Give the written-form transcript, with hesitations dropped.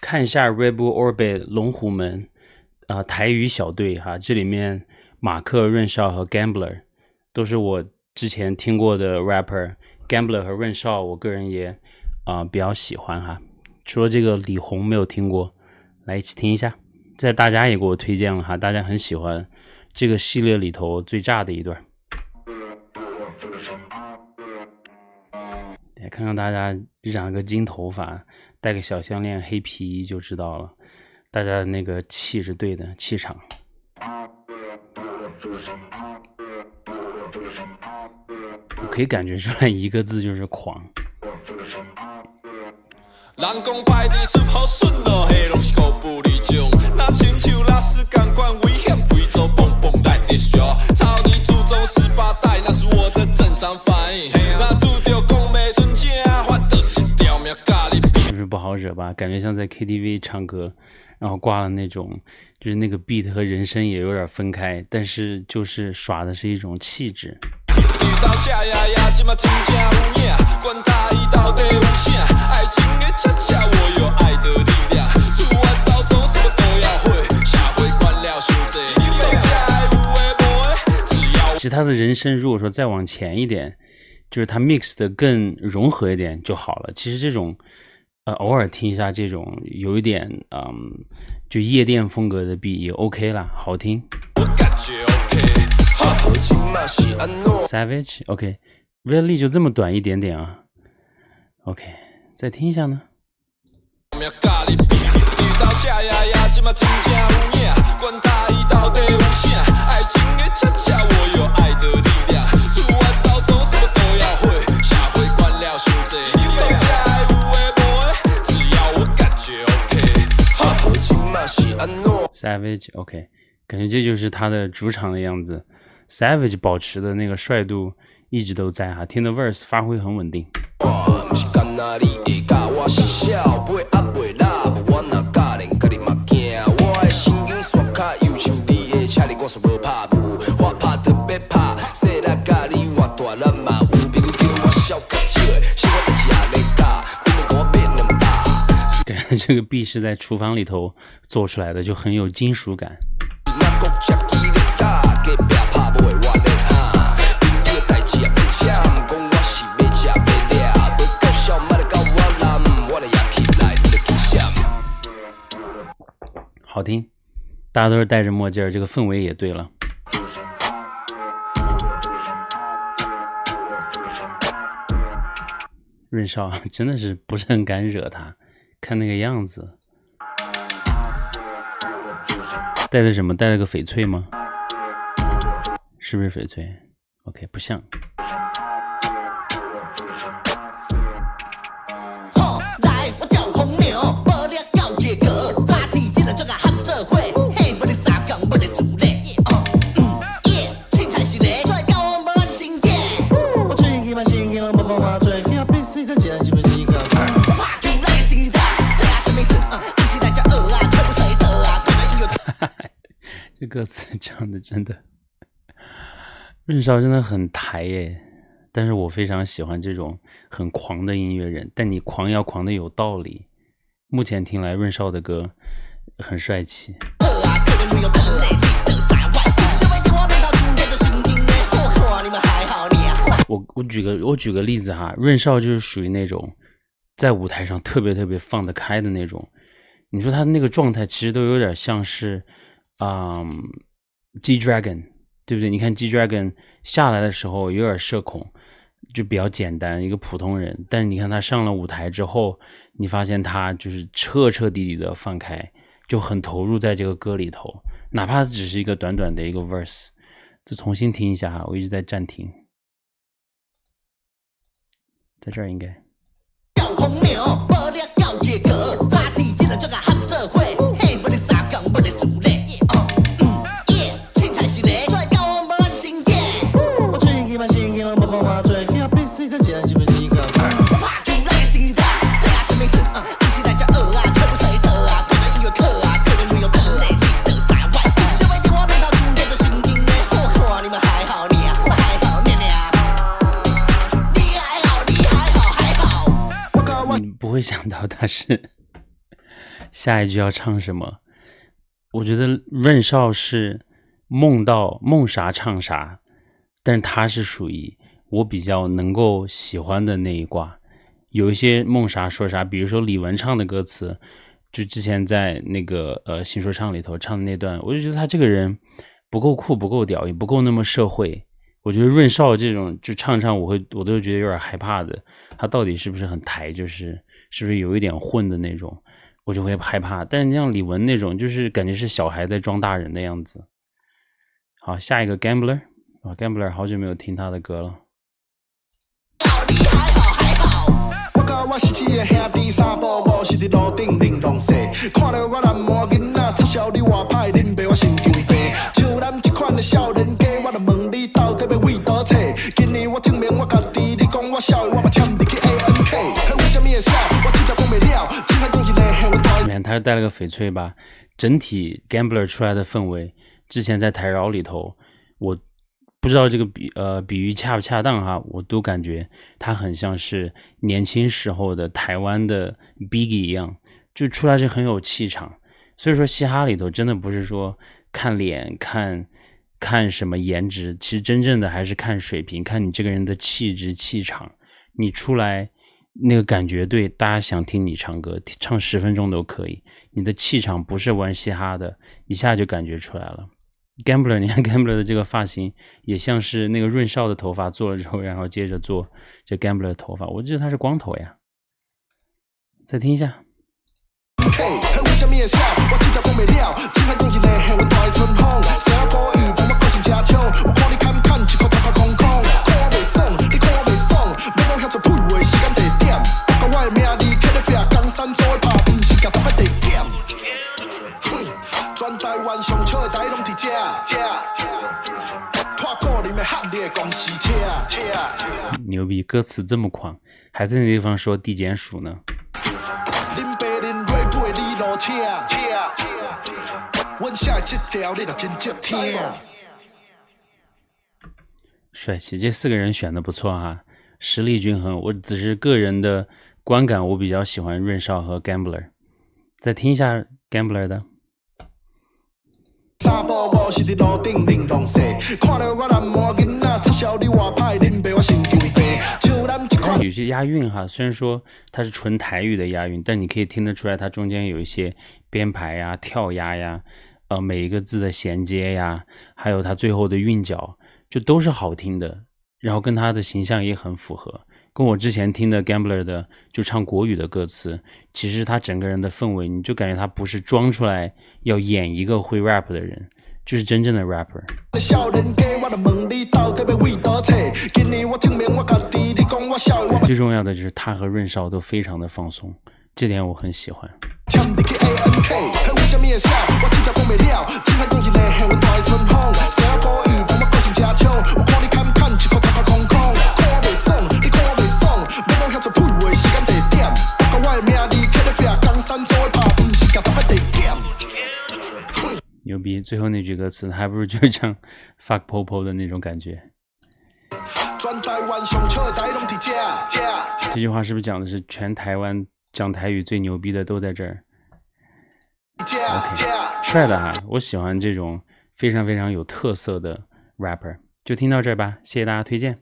看一下 Red Bull Orbit 龙虎门台语小队哈，这里面马克、润少和 Gambler 都是我之前听过的 rapper。 Gambler 和润少我个人也比较喜欢哈。除了这个李红没有听过，来一起听一下。这大家也给我推荐了哈，大家很喜欢这个系列里头最炸的一段。看看大家染个金头发，戴个小项链，黑皮衣就知道了，大家的那个气是对的，气场。我可以感觉出来一个字就是狂。人讲排地出好顺咯，迄拢是靠不离种。那亲像拉斯感官危险，贵州蹦蹦来 disco。操你祖宗18代，那是我的正常反应。那拄着讲没准正，发到一条命咖喱比。是不是不好惹吧？感觉像在 KTV 唱歌，然后挂了那种，就是那个 beat 和人声也有点分开，但是就是耍的是一种气质。管他伊到底有啥，爱情的恰恰我有爱的力量。出外找总什么都要会，社会管了伤济，做家的有的无的，只要。其实他的人声如果说再往前一点，就是他 mix 的更融合一点就好了。其实这种偶尔听一下这种有一点就夜店风格的 beat 也 OK 啦，好听。我感觉 OK。Savage OK。Really 就这么短一点点啊 OK 再听一下呢。Savage OK 感觉这就是他的主场的样子。 Savage 保持的那个帅度一直都在哈，听的 verse 发挥很稳定。感觉这个 beat 是在厨房里头做出来的，就很有金属感。好听，大家都是戴着墨镜，这个氛围也对了。润少真的是不是很敢惹他，看那个样子。戴的什么？戴了个翡翠吗？是不是翡翠 ？OK， 不像。这歌词唱的真的，润少真的很台耶，但是我非常喜欢这种很狂的音乐人，但你狂要狂的有道理。目前听来润少的歌很帅气。我举个例子哈，润少就是属于那种在舞台上特别放得开的那种。你说他的那个状态其实都有点像是G-Dragon 对不对？你看 G-Dragon 下来的时候有点社恐，就比较简单一个普通人，但是你看他上了舞台之后，你发现他就是彻底的放开，就很投入在这个歌里头，哪怕只是一个短短的一个 verse。 就重新听一下哈，我一直在暂停，在这儿应该。不会想到他是下一句要唱什么？我觉得润少是梦啥唱啥，但是他是属于我比较能够喜欢的那一挂。有一些梦啥说啥，比如说李玟唱的歌词，就之前在那个新说唱里头唱的那段，我就觉得他这个人不够酷，不够屌，也不够那么社会。我觉得润少这种就唱，我都觉得有点害怕的，他到底是不是很台，就是是不是有一点混的那种，我就会害怕。但像李玟那种，就是感觉是小孩在装大人的样子。好，下一个 Gambler 啊 ，Gambler 好久没有听他的歌了。我是一个兄弟三步步是伫路顶玲珑色，看到我南门囡仔插销你外歹，恁爸我心惊病。像咱这款的少年家，我就问你到底要为倒找？今年我证明我家己，你讲我笑的，我嘛签入去 ANK。为什么会笑？我真正讲袂了，只通讲一个很大。里面他又带了个翡翠吧，整体 Gambler 出来的氛围，之前在台饶里头，我不知道这个比喻恰不恰当哈，我都感觉他很像是年轻时候的台湾的 Biggie 一样，就出来是很有气场。所以说嘻哈里头真的不是说看脸看什么颜值，其实真正的还是看水平，看你这个人的气质气场，你出来那个感觉对，大家想听你唱歌，唱10分钟都可以，你的气场不是玩嘻哈的，一下就感觉出来了。Gambler， 你看 Gambler 的这个发型也像是那个润少的头发做了之后，然后接着做这 Gambler 的头发，我记得他是光头呀。再听一下。为什么会笑？我真正讲袂了，只通讲一个很大的春风。谁要故意帮我个性真抢？有看你看一颗空空空，看袂爽，你看袂爽，要讲遐多屁话，时间地点。讲我的名字刻在壁，江山做的拍，不是甲拍地点。全台湾上笑的台拢伫这，拖过你们合力的公司车。牛逼，歌词这么狂，还在那地方说地检署呢。恁爸恁妹陪你落车，阮写这条你就真接听。帅气，这4个人选的不错哈，实力均衡。我只是个人的观感，我比较喜欢润少和 Gambler。再听一下 Gambler 的。三步步是伫路顶玲珑色，看到我南门囡仔插销你外歹，恁爸我心惊病。像咱这款有些押韵哈，虽然说它是纯台语的押韵，但你可以听得出来，它中间有一些编排呀、跳押呀，每一个字的衔接呀，还有它最后的韵脚，就都是好听的。然后跟他的形象也很符合，跟我之前听的 Gambler 的就唱国语的歌词，其实他整个人的氛围，你就感觉他不是装出来要演一个会 rap 的人，就是真正的 rapper。最重要的就是他和润少都非常的放松，这点我很喜欢。牛逼，最后那句歌词还不如就是唱 fuck popo 的那种感觉。这句话是不是讲的是全台湾讲台语最牛逼的都在这儿 ？OK， 帅的哈，我喜欢这种非常非常有特色的 rapper。就听到这儿吧，谢谢大家推荐。